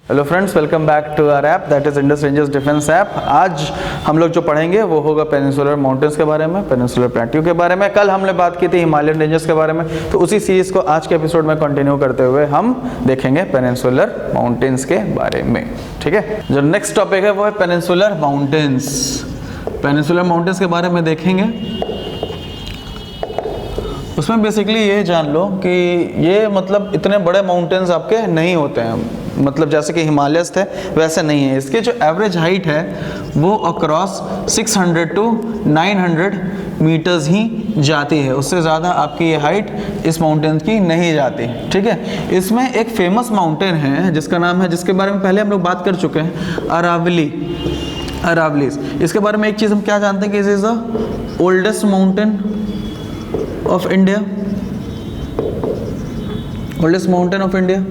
Hello friends, welcome back to our app that is Indus ranges defence app. आज हम लोग जो पढ़ेंगे वो होगा पेनिनसुलर माउंटेन्स के बारे में, पेनिनसुलर प्लेट्यू के बारे में। कल हमने बात की थी हिमालयन रेंजेस के बारे में, तो उसी सीरीज को आज के एपिसोड में कंटिन्यू करते हुए हम देखेंगे पेनिनसुलर माउंटेन्स के बारे में। ठीक है, जो नेक्स्ट टॉपिक है वो है पेनिनसुलर माउंटेन्स। पेनिनसुलर माउंटेन्स के बारे में देखेंगे। उसमें बेसिकली ये जान लो कि ये मतलब इतने बड़े माउंटेन्स आपके नहीं होते हैं, मतलब जैसे कि हिमालयस थे वैसे नहीं है। इसकी जो एवरेज हाइट है वो अक्रॉस 600 टू 900 मीटर्स ही जाती है, उससे ज़्यादा आपकी ये हाइट इस माउंटेन की नहीं जाती। ठीक है, इसमें एक फेमस माउंटेन है जिसका नाम है, जिसके बारे में पहले हम लोग बात कर चुके हैं, अरावली। अरावलीज, इसके बारे में एक चीज़ हम क्या जानते हैं कि is the oldest mountain of India, oldest mountain of India.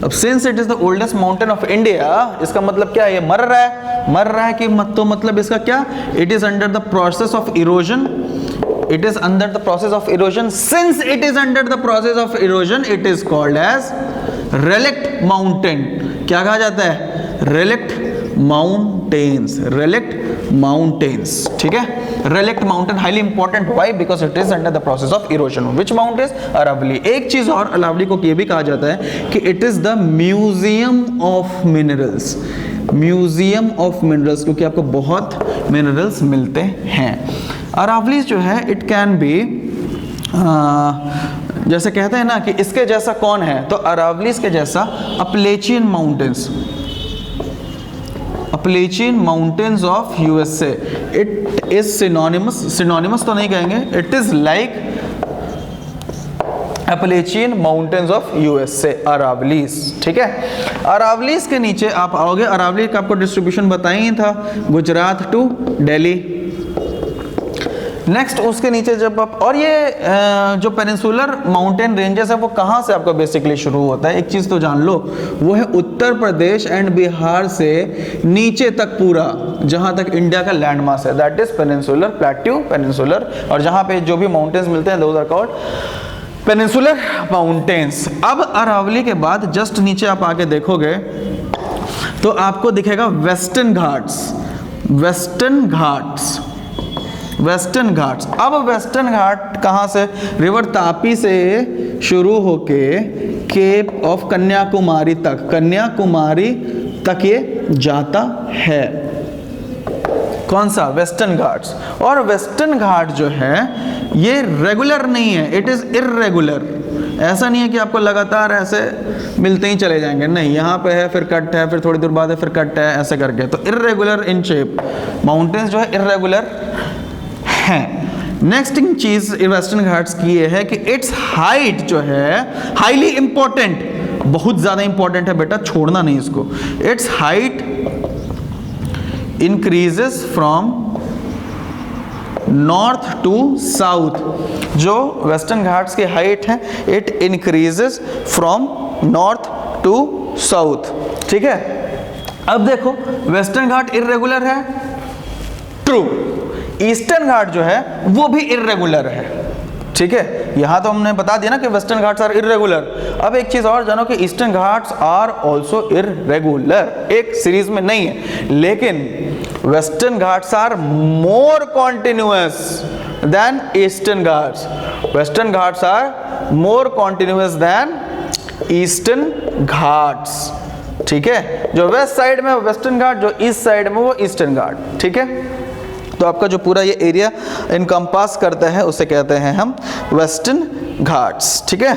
अब since it is the oldest mountain of India, इसका मतलब क्या है, ये मर रहा है कि तो मतलब इसका क्या, it is under the process of erosion. It is under the process of erosion. Since it is under the process of erosion, it is called as relict mountain. क्या कहा जाता है, रेलिक्ट माउंटेन्स, रेलिक्ट माउंटेन्स। ठीक है, relict mountain highly important, why, because it is under the process of erosion. Which mount is Aravalli. एक चीज और, अरावली को ये भी कहा जाता है कि it is the museum of minerals, museum of minerals, क्योंकि आपको बहुत मिनरल्स मिलते हैं। अरावली जो है इट कैन बी जैसे कहते हैं ना कि इसके जैसा कौन है, तो अरावलीज के जैसा Appalachian mountains, Appalachian mountains of USA. It is synonymous तो नहीं कहेंगे, it is like Appalachian mountains of USA, Aravallis. ठीक है, अरावलीज के नीचे आप आओगे, अरावली का आपको डिस्ट्रीब्यूशन बताया ही था, गुजरात टू दिल्ली। नेक्स्ट उसके नीचे जब आप, और ये जो पेनिनसुलर माउंटेन रेंजेस है वो कहाँ से आपका बेसिकली शुरू होता है, एक चीज़ तो जान लो, वो है उत्तर प्रदेश एंड बिहार से नीचे तक पूरा, जहाँ तक इंडिया का लैंड मास है, that is peninsular plateau, peninsular. और जहाँ पे जो भी माउंटेन्स मिलते हैं those are called peninsular mountains. अब अरावली के बाद जस्ट नीचे आप आके देखोगे तो आपको दिखेगा western Ghats, western Ghats, western Ghats. अब वेस्टर्न घाट कहाँ से, रिवर तापी से शुरू होके केप ऑफ कन्याकुमारी तक, कन्याकुमारी तक ये जाता है। कौन सा, वेस्टर्न घाट्स। और वेस्टर्न घाट जो है ये रेगुलर नहीं है, इट इज इर्रेगुलर। ऐसा नहीं है कि आपको लगातार ऐसे मिलते ही चले जाएंगे, नहीं, यहाँ पे है फिर कट है, फिर थोड़ी दूर बाद है फिर कट है, ऐसे करके। तो इर्रेगुलर इन शेप माउंटेन्स जो है इर्रेगुलर हैं। नेक्स्ट चीज वेस्टर्न घाट्स की ये है कि इट्स हाइट जो है हाईली इंपॉर्टेंट, बहुत ज्यादा इंपॉर्टेंट है बेटा, छोड़ना नहीं इसको। Its height increases from north to south. जो वेस्टर्न घाट्स की हाइट है it increases from north to south. ठीक है, अब देखो वेस्टर्न घाट इर्रेगुलर है, ट्रू। ईस्टर्न घाट जो है वो भी इर्रेगुलर है। ठीक है, यहां तो हमने बता दिया ना कि वेस्टर्न घाट्स आर इर्रेगुलर। अब एक चीज और जानो कि eastern Ghats are also irregular, एक सीरीज में नहीं है, लेकिन western Ghats are more continuous than eastern Ghats. Western Ghats are more continuous than eastern Ghats. ठीक है, जो वेस्ट साइड में वेस्टर्न घाट, जो ईस्ट साइड में वो ईस्टर्न घाट। ठीक है, तो आपका जो पूरा ये एरिया इनकम्पास करता है उसे कहते हैं हम वेस्टर्न घाट्स। ठीक है,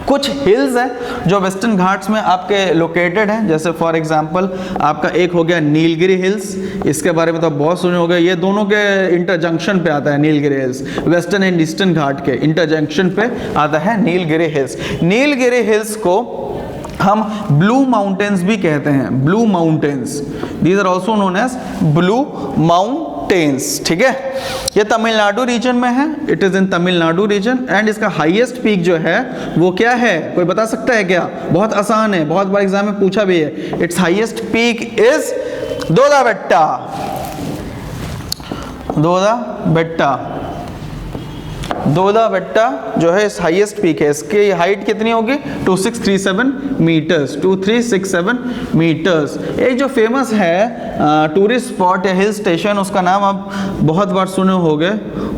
कुछ हिल्स हैं जो वेस्टर्न घाट्स में आपके लोकेटेड हैं, जैसे फॉर एग्जांपल आपका एक हो गया नीलगिरी हिल्स। इसके बारे में तो आप बहुत सुने होंगे, ये दोनों के इंटरजंक्शन पे आता है Nilgiri hills, western and eastern Ghat के इंटरजंक्शन पे आता है नीलगिरी हिल्स। नीलगिरी हिल्स को हम ब्लू माउंटेन्स भी कहते हैं, blue mountains, these are also known as blue mountains. ठीक है, ये तमिलनाडु रीजन में है, it is in Tamil Nadu region. And इसका हाईएस्ट पीक जो है वो क्या है, कोई बता सकता है क्या, बहुत आसान है, बहुत बार एग्जाम में पूछा भी है। It's highest peak is Doda बेट्टा, दोदा बेट्टा, दोदा बेट्टा जो है हाईएस्ट पीक है, इसकी हाइट कितनी होगी 2637 मीटर्स, 2367 मीटर्स। एक जो फेमस है टूरिस्ट स्पॉट या हिल स्टेशन, उसका नाम आप बहुत बार सुने होंगे,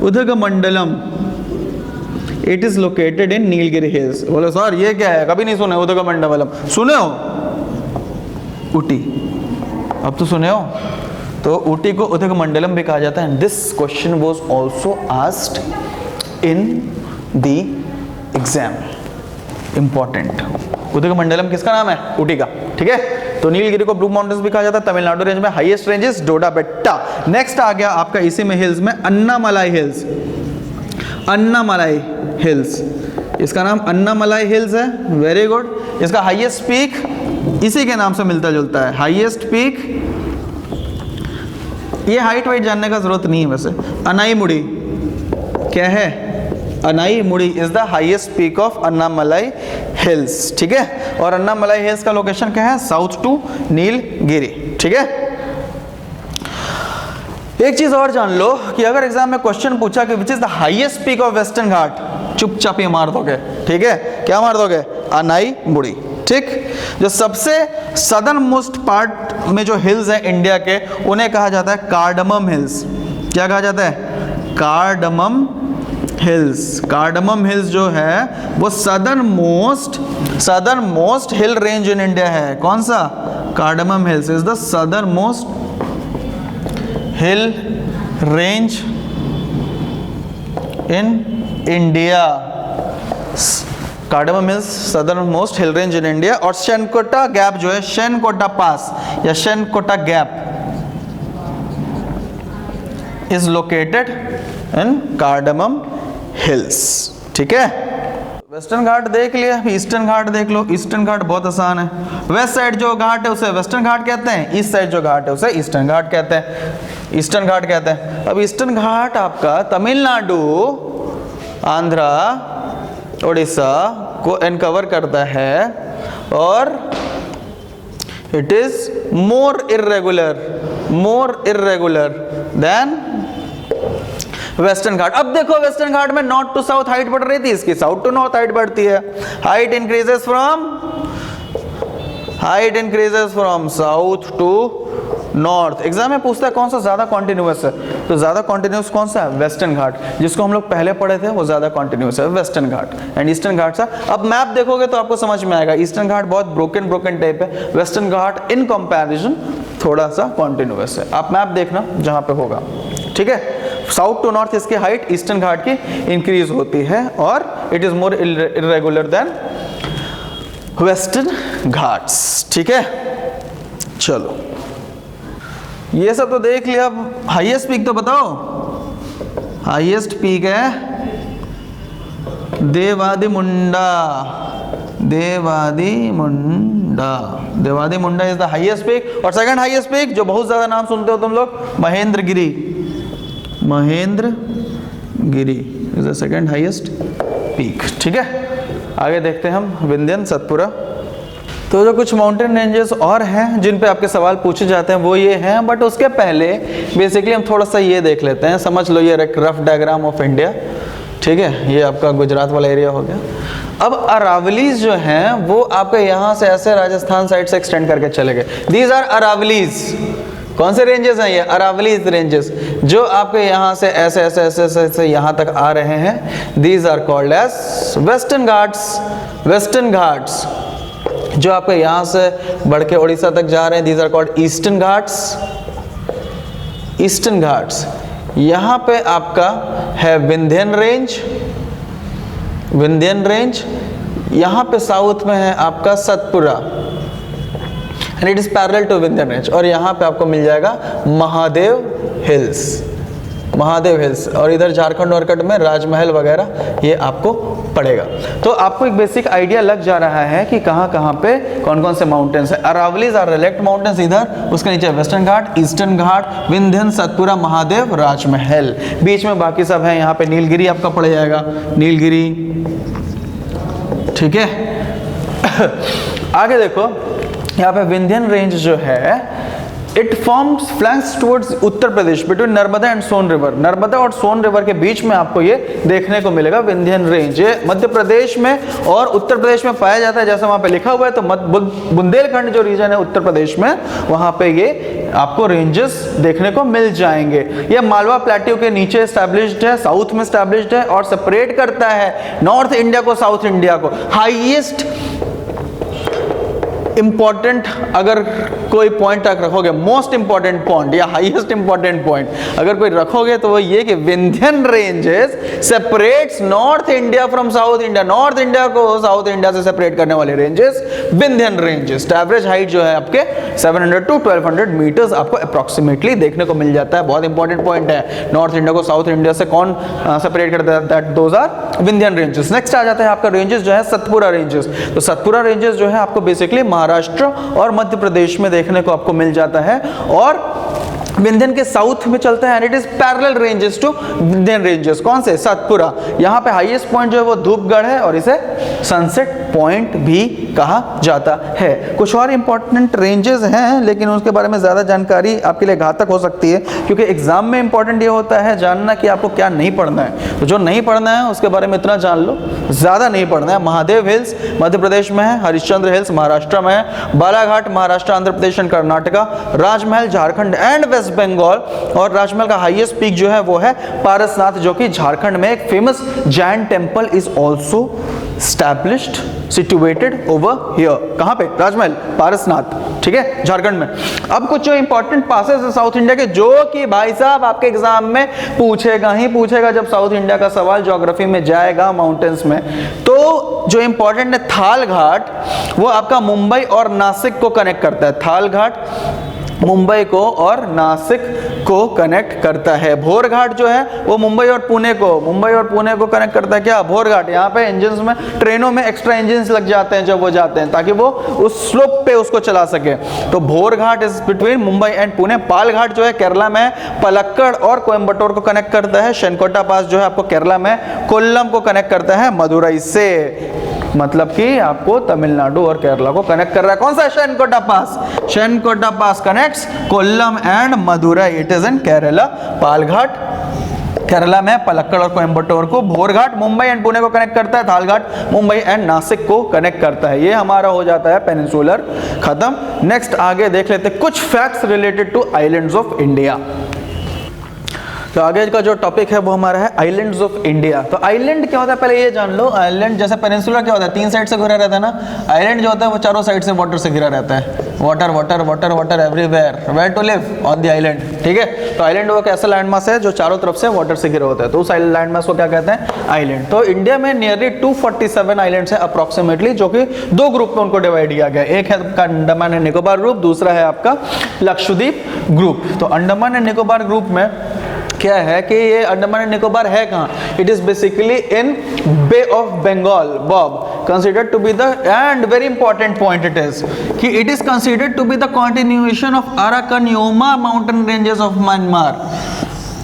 Udagamandalam. It is located in Nilgiri hills. बोले सर ये क्या है, कभी नहीं सुने उदगमंडलम, सुने हो? ऊटी, अब तो सुने हो। तो ऊटी को उदगमंडलम भी कहा जाता है। This question was also asked in the exam, important. Udagamandalam किसका नाम है? ऊटी का, ठीक है। तो नीलगिरी को ब्लू माउंटेन्स भी कहा जाता है। तमिलनाडु रेंज में हाईएस्ट रेंजेस डोडा बेट्टा। नेक्स्ट आ गया आपका इसी में हिल्स में अन्नामलाई हिल्स। अन्नामलाई हिल्स, इसका नाम अन्नामलाई हिल्स है, वेरी गुड। इसका हाईएस्ट पीक इसी के नाम से मिलता जुलता है, हाईएस्ट पीक। ये हाइट वाइट जानने का जरूरत नहीं है वैसे। अनाईमुड़ी क्या है? Anamudi is the highest peak of Annamalai hills, ठीक है। और अन्नामलाई हिल्स का लोकेशन क्या है? साउथ टू नीलगिरी, ठीक है। एक चीज और जान लो कि अगर एग्जाम में क्वेश्चन पूछा कि which is the highest peak of western Ghat, चुपचाप ये मार दोगे, ठीक है। क्या मार दोगे? अनाईमुड़ी, ठीक। जो सबसे सदर्न मोस्ट पार्ट में जो हिल्स है इंडिया के, उन्हें कहा जाता है कार्डमम हिल्स। क्या कहा जाता है? Cardamom hills. कार्डमम हिल्स जो है वो southernmost hill range in India है। कौन सा? Cardamom hills is the southernmost hill range in India. Cardamom hills southernmost hill range in India. और शेनकोटा गैप जो है, शेनकोटा पास या Shencottah gap is located in cardamom hills, ठीक है। Western घाट देख लिया, ईस्टर्न घाट देख लो। ईस्टर्न घाट बहुत आसान है। वेस्ट साइड जो घाट है उसे वेस्टर्न घाट कहते हैं, ईस्ट साइड जो घाट है उसे ईस्टर्न घाट कहते हैं, ईस्टर्न घाट कहते हैं। अब ईस्टर्न घाट आपका तमिलनाडु, आंध्रा, उड़ीसा को इनकवर करता है और it is more irregular than western Ghat. अब देखो वेस्टर्न घाट में नॉर्थ टू साउथ हाइट बढ़ रही थी, इसकी साउथ टू नॉर्थ हाइट बढ़ती है। Height increases from south to north. Exam में पूछता है कौन सा ज्यादा कॉन्टिन्यूअस है, तो ज्यादा कॉन्टिन्यूअस कौन सा है? वेस्टर्न घाट। जिसको हम लोग पहले पढ़े थे वो ज्यादा कॉन्टिन्यूअस है, वेस्टर्न घाट। एंड ईस्टर्न घाट सा अब मैप देखोगे तो आपको समझ में आएगा, ईस्टर्न घाट बहुत ब्रोकन टाइप है, वेस्टर्न घाट इन कंपैरिजन थोड़ा सा कॉन्टिन्यूअस है। आप मैप देखना जहां पे होगा, ठीक है। साउथ टू नॉर्थ इसकी हाइट ईस्टर्न घाट की इंक्रीज होती है और it is more irregular than western Ghats, ठीक है। चलो ये सब तो देख लिया, अब हाईएस्ट पीक तो बताओ। हाईएस्ट पीक है देवादिमुंडा। देवादिमुंडा इज द हाईएस्ट पीक। और सेकंड हाईएस्ट पीक जो बहुत ज्यादा नाम सुनते हो तुम लोग, Mahendragiri is the second highest peak, ठीक है। आगे देखते हैं हम विंध्यन, सतपुरा। तो जो कुछ माउंटेन रेंजेस और हैं जिन पे आपके सवाल पूछे जाते हैं वो ये हैं, बट उसके पहले बेसिकली हम थोड़ा सा ये देख लेते हैं। समझ लो ये एक रफ डायग्राम ऑफ इंडिया, ठीक है। ये आपका गुजरात वाला एरिया हो गया। अब अरावलीज जो हैं वो आपके यहाँ से ऐसे राजस्थान साइड से एक्सटेंड करके चले गए। These are Aravalis. कौन से रेंजेस हैं ये? अरावलीज रेंजेस, जो आपके यहाँ से ऐसे ऐसे ऐसे ऐसे, ऐसे यहाँ तक आ रहे हैं। These are called as western Ghats. Western Ghats जो आपके यहाँ से बढ़ के उड़ीसा तक जा रहे हैं, these are called eastern Ghats. Eastern Ghats. यहाँ पे आपका है विंध्यन रेंज। यहाँ पे साउथ में है आपका Satpura, and it is parallel to Vindhyan range. और यहाँ पे आपको मिल जाएगा महादेव हिल्स। और इधर झारखंड वारखंड में राजमहल वगैरह ये आपको पड़ेगा। तो आपको एक बेसिक आइडिया लग जा रहा है कि कहाँ पे कौन कौन से माउंटेन्स है। अरावलीज आर रेलेक्ट माउंटेन्स इधर, उसके नीचे वेस्टर्न घाट, ईस्टर्न घाट, विंध्यन, सतपुरा, महादेव, राजमहल। बीच में बाकी सब है। यहाँ पे नीलगिरी आपका पड़ जाएगा, नीलगिरी, ठीक है। आगे देखो यहाँ पे विंध्यन रेंज जो है it forms flanks towards Uttar Pradesh between Narmada and Son river. Narmada और सोन रिवर के बीच में आपको ये देखने को मिलेगा विंध्यन रेंज। ये मध्य प्रदेश में और उत्तर प्रदेश में पाया जाता है, जैसे वहां पे लिखा हुआ है। तो बुंदेलखंड जो रीजन है उत्तर प्रदेश में, वहां पे ये आपको रेंजेस देखने को मिल जाएंगे। ये मालवा प्लेट्यू के नीचे एस्टैब्लिश्ड है, साउथ में एस्टैब्लिश्ड है और सेपरेट करता है नॉर्थ इंडिया को साउथ इंडिया को। हाईएस्ट इंपॉर्टेंट अगर कोई पॉइंट तक रखोगे, मोस्ट इंपॉर्टेंट पॉइंट या हाईएस्ट इंपॉर्टेंट पॉइंट अगर कोई रखोगे तो वो ये कि Vindhyan ranges separates north India from south India. North India को साउथ इंडिया से सेपरेट करने वाले ranges Vindhyan ranges. Average height जो है आपके 700 टू 1200 मीटर्स आपको अप्रोक्सीमेटली देखने को मिल जाता है। बहुत इंपॉर्टेंट पॉइंट है, नॉर्थ इंडिया को साउथ इंडिया से कौन सेपरेट करता है? That those are Vindhyan ranges. Next आ जाता है आपका रेंजेस जो है सतपुरा रेंजेस। तो सतपुरा रेंजेस जो है आपको बेसिकली महाराष्ट्र और मध्य प्रदेश में देखने को आपको मिल जाता है और विंध्यन के साउथ में चलता है and it is parallel ranges to Vindhyan ranges. कौन से? सतपुरा। यहाँ पे हाईएस्ट पॉइंट जो है वो धूपगढ़ है और इसे सनसेट पॉइंट भी कहा जाता है। कुछ और इंपॉर्टेंट रेंजेस हैं लेकिन उसके बारे में ज़्यादा जानकारी आपके लिए घातक हो सकती है, क्योंकि एग्जाम में इंपॉर्टेंट ये होता है जानना कि आपको क्या नहीं पढ़ना है। तो जो नहीं पढ़ना है उसके बारे में इतना जान लो, ज़्यादा नहीं पढ़ना है। महादेव हिल्स मध्य प्रदेश में है, हरिश्चंद्र हिल्स महाराष्ट्र में है, Balaghat Maharashtra, Andhra Pradesh and Karnataka, Rajmahal Jharkhand and waste Bengal. और राजमहल का हाईएस्ट पीक जो है वो है पारसनाथ, जो कि झारखंड में एक famous Jain temple is also established situated over here। कहां पे? राजमहल, पारसनाथ, ठीक है, झारखंड में। अब कुछ जो इंपॉर्टेंट पासेस है साउथ इंडिया के, जो कि भाई साहब आपके एग्जाम में पूछेगा ही पूछेगा जब साउथ इंडिया का सवाल ज्योग्राफी में जाएगा माउंटेन्स में। तो जो इंपॉर्टेंट है थाल घाट, वो आपका मुंबई और नासिक को कनेक्ट करता है। थाल घाट मुंबई को और नासिक को कनेक्ट करता है। भोर घाट जो है वो मुंबई और पुणे को कनेक्ट करता है। क्या? भोर घाट। यहाँ पे इंजन्स में, ट्रेनों में एक्स्ट्रा इंजन्स लग जाते हैं जब वो जाते हैं, ताकि वो उस स्लोप पे उसको चला सके। तो Bhor Ghat is between Mumbai and Pune. Palghat जो है केरला में, पलक्कड़ और कोयम्बटूर को कनेक्ट करता है। शेनकोटा पास जो है आपको केरला में कोल्लम को कनेक्ट करता है मदुरई से। मतलब कि आपको तमिलनाडु और केरला को कनेक्ट कर रहा है। कौन सा? Shencottah pass. Shencottah pass connects Kollam and Madurai. It is in Kerala. Palghat Kerala में, पलक्कड़ और कोयम्बटूर को। भोरघाट मुंबई एंड पुणे को कनेक्ट करता है। थालघाट मुंबई एंड नासिक को कनेक्ट करता है। ये हमारा हो जाता है पेनिनसुलर खत्म। नेक्स्ट आगे देख लेते हैं कुछ facts related to islands of India. तो आगे का जो टॉपिक है वो हमारा है आइलैंड्स ऑफ इंडिया। तो आइलैंड क्या होता है पहले ये जान लो। आइलैंड जैसे पेनिनसुला क्या होता है? 3 साइड से घिरा रहता है ना। आइलैंड जो होता है वो चारों साइड से वाटर से घिरा रहता है। Water water water water everywhere, where to live on the island, ठीक है। तो आइलैंड वो एक ऐसा लैंडमास है जो चारों तरफ से वाटर से घिरा होता है, तो उस लैंडमास को क्या कहते हैं? आइलैंड। तो इंडिया में नियरली 247 आइलैंड्स है अप्रोक्सीमेटली, जो कि 2 ग्रुप में उनको डिवाइड किया गया। एक है आपका अंडमान एंड निकोबार ग्रुप, दूसरा है आपका लक्षद्वीप ग्रुप। तो अंडमान एंड निकोबार ग्रुप में क्या है कि ये अंडमान एंड निकोबार है कहाँ? It is basically in bay of Bengal, BOB, considered to be the, and very important point it is कि it is considered to be the continuation of Arakan Yoma mountain ranges of Myanmar.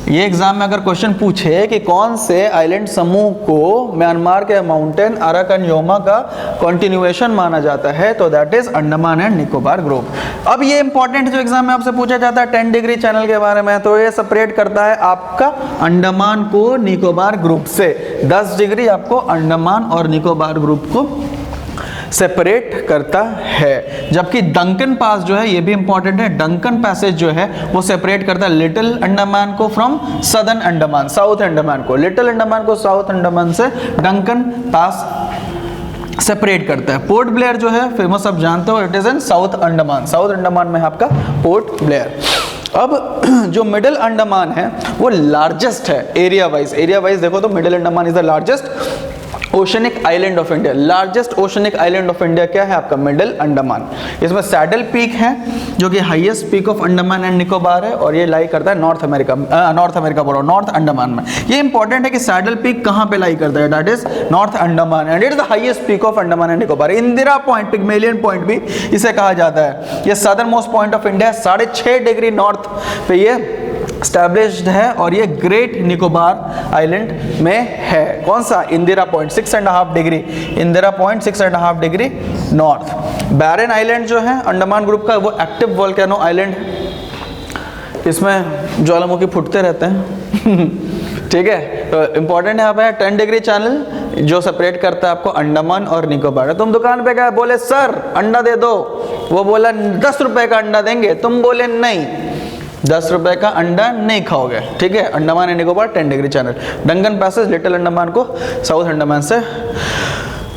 ये exam में अगर question पूछे कि कौन से island समूह को म्यांमार के माउंटेन अराकनयोमा का कंटिन्यूएशन माना जाता है, तो that is Andaman and Nicobar group. अब ये इंपॉर्टेंट जो एग्जाम में आपसे पूछा जाता है 10 डिग्री चैनल के बारे में, तो ये सेपरेट करता है आपका अंडमान को निकोबार ग्रुप से। 10 डिग्री आपको अंडमान और निकोबार ग्रुप को सेपरेट करता है। जबकि डंकन पास जो है ये भी इंपॉर्टेंट है। डंकन पैसेज जो है वो सेपरेट करता है लिटिल अंडमान को from southern Andaman, south Andaman को। लिटिल अंडमान को साउथ अंडमान से डंकन पास सेपरेट करता है। पोर्ट ब्लेयर जो है फेमस आप जानते हो, it is in south Andaman. South Andaman में आपका पोर्ट ब्लेयर। अब जो मिडिल अंडमान है वो लार्जेस्ट है एरिया वाइज देखो तो middle Andaman is the largest oceanic island of India. Largest oceanic island of India क्या है आपका? मिडिल अंडमान। इसमें सैडल पीक है जो कि highest peak of Andaman and Nicobar है, और ये लाई करता है नॉर्थ अमेरिका बोलो, नॉर्थ अंडमान में। ये इंपॉर्टेंट है कि सैडल पीक कहाँ पे लाई करता है? That is north Andaman and it is the highest peak of Andaman and Nicobar. Indira point, Pygmalion point भी इसे कहा जाता है। ये southern most point of India, 6.5 degree north पे ये स्टैब्लिश्ड है, और ये ग्रेट निकोबार आइलैंड में है। कौन सा? Indira point, 6.5 degree. Indira point 6.5 degree north. Barren island जो है अंडमान ग्रुप का, वो एक्टिव वोल्केनो आइलैंड इसमें ज्वालामुखी फूटते रहते हैं ठीक है। तो इंपॉर्टेंट यहाँ पे है 10 डिग्री चैनल जो सेपरेट करता है आपको अंडमान और निकोबार। तुम दुकान पे गए, बोले सर अंडा दे दो, वो बोला 10 रुपए का अंडा देंगे, तुम बोले नहीं 10 रुपए का अंडा नहीं खाओगे, ठीक है। Andaman and Nicobar 10 degree channel. Dungan passage little Andaman को साउथ अंडमान से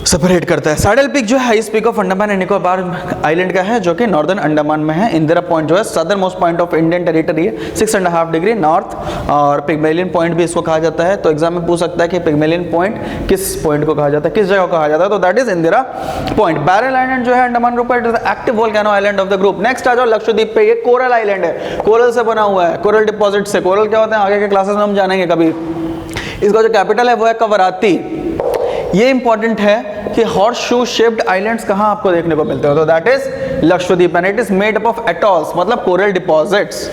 सेपरेट करता है। सैडल पीक जो है highest peak of Andaman and Nicobar island का है जो कि नॉर्दर्न अंडमान में है। इंदिरा पॉइंट जो है southern most point of Indian territory है 6.5 डिग्री नॉर्थ, और पिग्मेलियन पॉइंट भी इसको कहा जाता है। तो एग्जाम में पूछ सकता है कि पिग्मेलियन पॉइंट किस पॉइंट को कहा जाता है, किस जगह को कहा जाता है, तो that is Indira point. Barrel island जो है अंडमान ग्रुप का active volcano island of the group. Next आ जाओ लक्षद्वीप पे, ये कोरल आइलैंड है, कोरल से बना हुआ है, कोरल डिपॉजिट से। कोरल क्या होते हैं आगे के क्लासेस में हम जानेंगे कभी। इसका जो कैपिटल है वो है कवराती। ये इंपॉर्टेंट है कि हॉर्स शू शेप्ड आइलैंड्स कहाँ आपको देखने को मिलते हैं, तो that is Lakshadweep and it is made up of atolls, मतलब कोरल डिपॉजिट्स।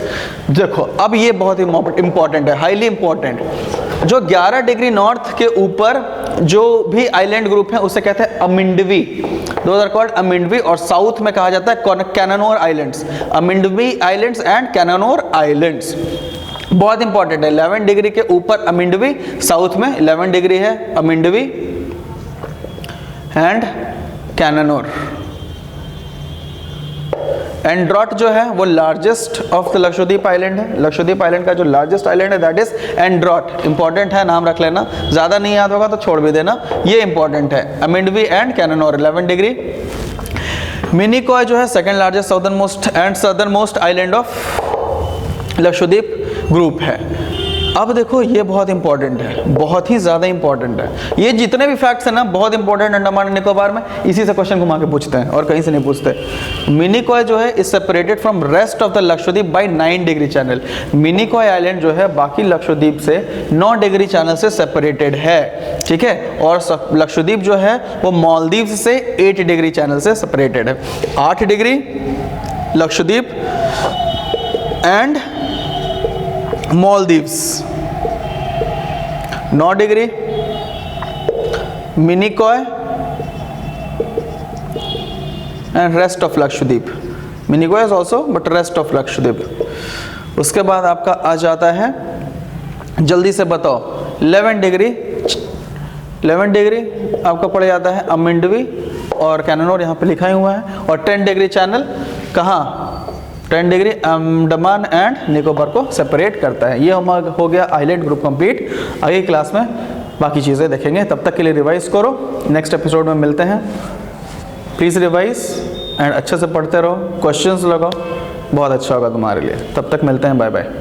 देखो अब ये बहुत इंपॉर्टेंट है, हाईली इंपॉर्टेंट। जो 11 डिग्री नॉर्थ के ऊपर जो भी आइलैंड ग्रुप है उसे कहते हैं अमिंडवी, दोज आर कॉल्ड अमिंडवी। और साउथ में कहा जाता है कैनानोर आइलैंड्स, अमिंडवी आइलैंड्स एंड कैनानोर आइलैंड्स। बहुत इंपॉर्टेंट है। 11 डिग्री के ऊपर अमिंडवी, साउथ में 11 डिग्री है अमिंडवी एंड कैनानोर। एंड्रॉट जो है वो largest of the Lakshadweep island है। लक्षद्वीप आइलैंड का जो लार्जेस्ट आइलैंड है दैट इज एंड्रॉट। इंपॉर्टेंट है, नाम रख लेना, ज्यादा नहीं याद होगा तो छोड़ भी देना, ये इंपॉर्टेंट है। अमिंडवी एंड कैनानोर 11 डिग्री। मिनिकॉय जो है second largest southern most and southern most island of Lakshadweep group है। अब देखो ये बहुत इंपॉर्टेंट है, बहुत ही ज़्यादा इंपॉर्टेंट है। ये जितने भी फैक्ट्स हैं ना बहुत इंपॉर्टेंट अंडमान एंड निकोबार में, इसी से क्वेश्चन घुमा के पूछते हैं और कहीं से नहीं पूछते। मिनिकॉय जो है is separated from rest of the Lakshadweep by 9 degree channel. Minicoy island जो है बाकी लक्षद्वीप से 9 डिग्री चैनल से सेपरेटेड है, ठीक है। और लक्षद्वीप जो है वो मालदीव से 8 डिग्री चैनल से सेपरेटेड है। 8 degree Lakshadweep and Maldives, 9 degree Minicoy and rest of Lakshadweep. Minicoy is also but rest of Lakshadweep. उसके बाद आपका आ जाता है, जल्दी से बताओ, 11 डिग्री आपका पड़ जाता है अमिंडवी और कैनानोर, यहाँ पे लिखा ही हुआ है। और 10 डिग्री चैनल कहाँ, 10 डिग्री अंडमान एंड निकोबार को सेपरेट करता है। ये हमारा हो गया आइलैंड ग्रुप कंप्लीट। अगली क्लास में बाकी चीज़ें देखेंगे, तब तक के लिए रिवाइज करो। नेक्स्ट एपिसोड में मिलते हैं। प्लीज़ रिवाइज एंड अच्छे से पढ़ते रहो, क्वेश्चंस लगाओ, बहुत अच्छा होगा तुम्हारे लिए। तब तक मिलते हैं, बाय बाय।